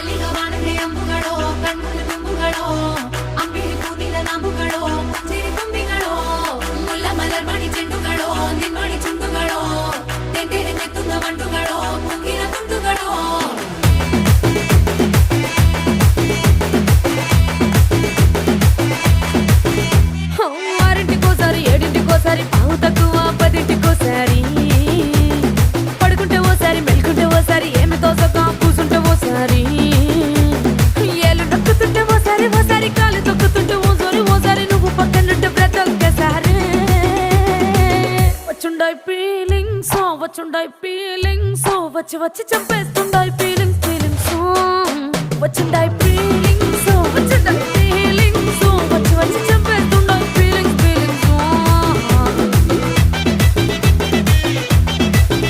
ಅಲ್ಲಿಗ ವಾನದೆ ಅಂಬುಗಳೋ ಕಣ್ಮುಲ ತುಂಬುಗಳೋ ಅಂಬಿಳಿ ಕೂದಿದ ನಾಂಬುಗಳೋ ಮುಂಜಿರಿ ತುಂಬಿಗಳೋ ಮುಲ್ಲ ಮಲರ್ ಮಣಿ ಚೆಂಡುಗಳೋ ನಿನ್ಮಣಿ ಚುಂಡುಗಳೋ ತೆಂಡೆರೆ ನೆತ್ತುದ ಮಂಡುಗಳೋ ಮುಂಗಿನ ತುಂಡುಗಳೋ ఆరింటికోసారి ఏడింటికోసారి పావు తక్కువ పదింటికోసారి పడుకుంటే ఓసారి మెలుకుంటే ఓసారి ఏమి తోసక కూసుంటే ఓసారి ఏలు నొక్కుతుంటే ఓసారి ఓసారి కాలు తొక్కుతుంటే ఓసారి నువ్వు పక్కనుంటే బ్రతొక్కసారి వచ్చుండాయి ఫీలింగ్స్ వచ్చి వచ్చి చంపేస్తుండాయి ఫీలింగ్స్ వచ్చుండాయి ఫీలింగ్స్ వచ్చి వచ్చి